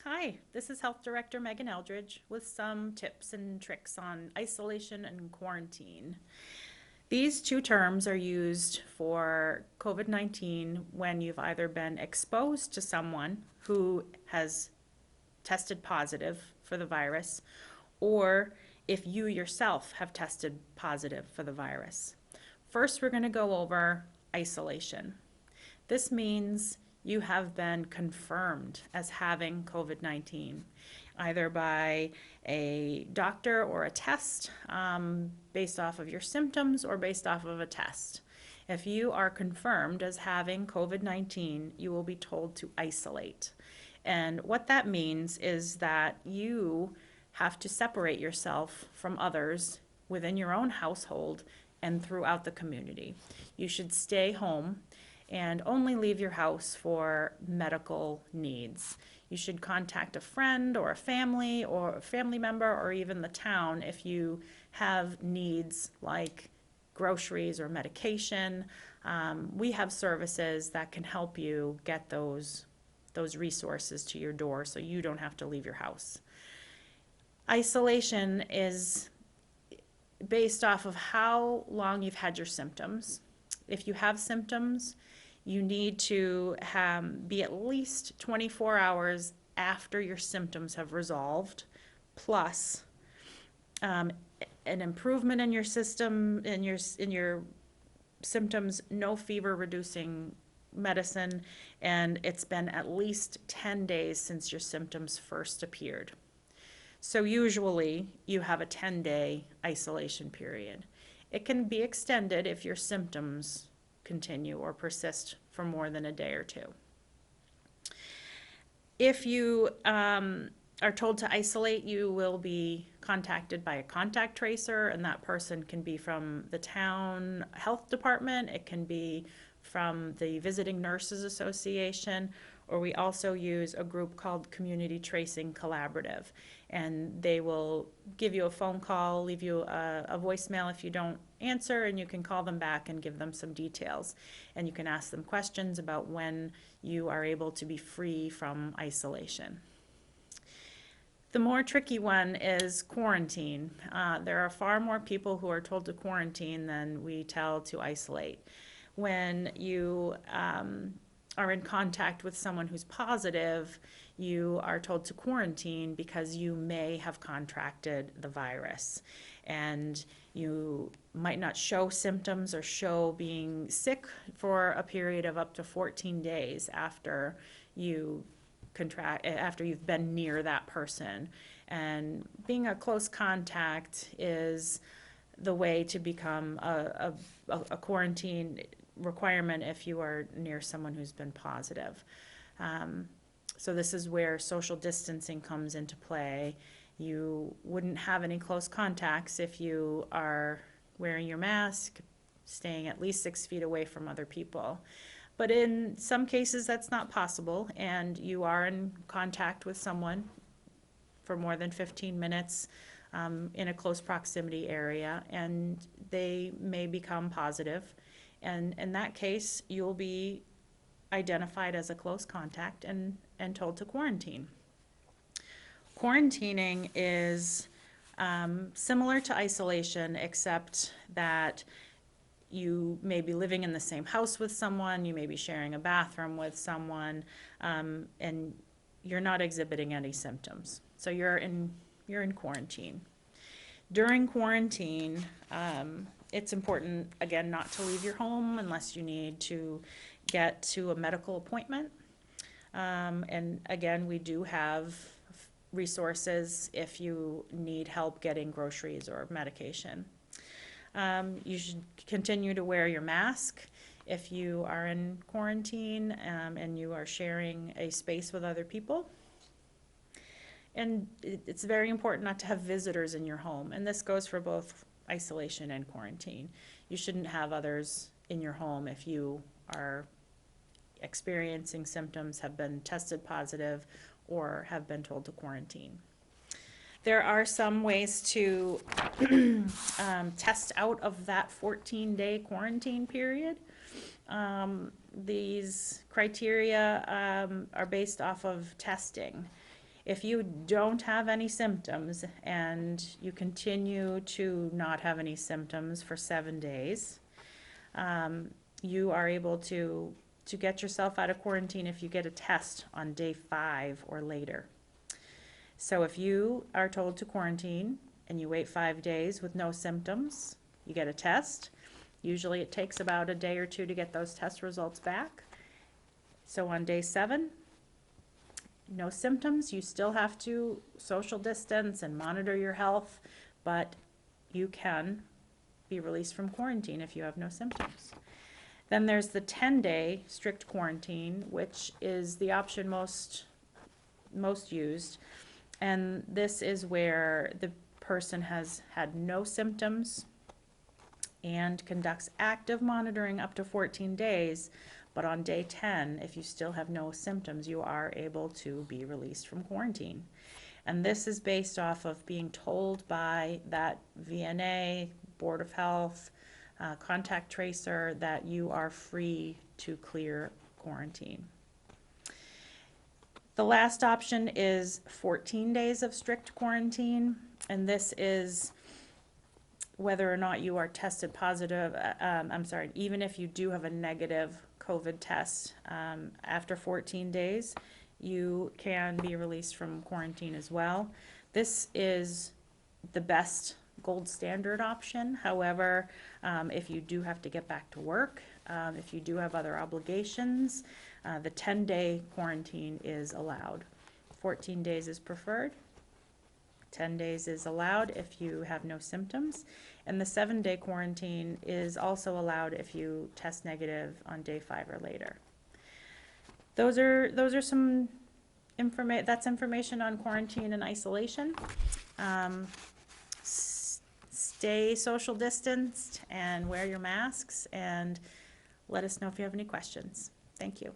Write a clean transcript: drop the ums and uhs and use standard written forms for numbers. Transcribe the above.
Hi, this is Health Director Meggan Eldredge with some tips and tricks on isolation and quarantine. These two terms are used for COVID-19 when you've either been exposed to someone who has tested positive for the virus, or if you yourself have tested positive for the virus. First, we're going to go over isolation. This means you have been confirmed as having COVID-19, either by a doctor or a test based off of your symptoms or based off of a test. If you are confirmed as having COVID-19, you will be told to isolate. And what that means is that you have to separate yourself from others within your own household and throughout the community. You should stay home and only leave your house for medical needs. You should contact a friend or a family member or even the town if you have needs like groceries or medication. We have services that can help you get those resources to your door so you don't have to leave your house. Isolation is based off of how long you've had your symptoms. If you have symptoms, you need to be at least 24 hours after your symptoms have resolved, plus an improvement in your system, in your symptoms, no fever reducing medicine, and it's been at least 10 days since your symptoms first appeared. So usually you have a 10-day isolation period. It can be extended if your symptoms continue or persist for more than a day or two. If you are told to isolate, you will be contacted by a contact tracer, and that person can be from the town health department, it can be from the Visiting Nurses Association, or we also use a group called Community Tracing Collaborative, and they will give you a phone call, leave you a voicemail if you don't answer, and you can call them back and give them some details, and you can ask them questions about when you are able to be free from isolation. The more tricky one is quarantine. There are far more people who are told to quarantine than we tell to isolate. When you are in contact with someone who's positive, you are told to quarantine because you may have contracted the virus. And you might not show symptoms or show being sick for a period of up to 14 days after you've been near that person. And being a close contact is the way to become a quarantine requirement if you are near someone who's been positive. So this is where social distancing comes into play. You wouldn't have any close contacts if you are wearing your mask, staying at least 6 feet away from other people. But in some cases that's not possible, and you are in contact with someone for more than 15 minutes in a close proximity area, and they may become positive. And in that case, you'll be identified as a close contact and told to quarantine. Quarantining is similar to isolation, except that you may be living in the same house with someone, you may be sharing a bathroom with someone, and you're not exhibiting any symptoms. So you're in quarantine. During quarantine, it's important, again, not to leave your home unless you need to get to a medical appointment. And again, we do have resources if you need help getting groceries or medication. You should continue to wear your mask if you are in quarantine and you are sharing a space with other people. And it's very important not to have visitors in your home, and this goes for both isolation and quarantine. You shouldn't have others in your home if you are experiencing symptoms, have been tested positive, or have been told to quarantine. There are some ways to test out of that 14-day quarantine period. These criteria are based off of testing. If you don't have any symptoms and you continue to not have any symptoms for 7 days, you are able to get yourself out of quarantine if you get a test on day 5 or later. So if you are told to quarantine and you wait 5 days with no symptoms, you get a test. Usually it takes about a day or 2 to get those test results back. So on day 7, no symptoms, you still have to social distance and monitor your health, but you can be released from quarantine if you have no symptoms. Then there's the 10-day strict quarantine, which is the option most used. And this is where the person has had no symptoms and conducts active monitoring up to 14 days. But on day 10, if you still have no symptoms, you are able to be released from quarantine. And this is based off of being told by that VNA, Board of Health, contact tracer, that you are free to clear quarantine. The last option is 14 days of strict quarantine, and this is whether or not you are tested positive, even if you do have a negative COVID test, after 14 days, you can be released from quarantine as well. This is the best gold standard option. However, if you do have to get back to work, if you do have other obligations, the 10-day quarantine is allowed. 14 days is preferred. 10 days is allowed if you have no symptoms. And the 7-day quarantine is also allowed if you test negative on day 5 or later. Those are some information on quarantine and isolation. Stay social distanced and wear your masks, and let us know if you have any questions. Thank you.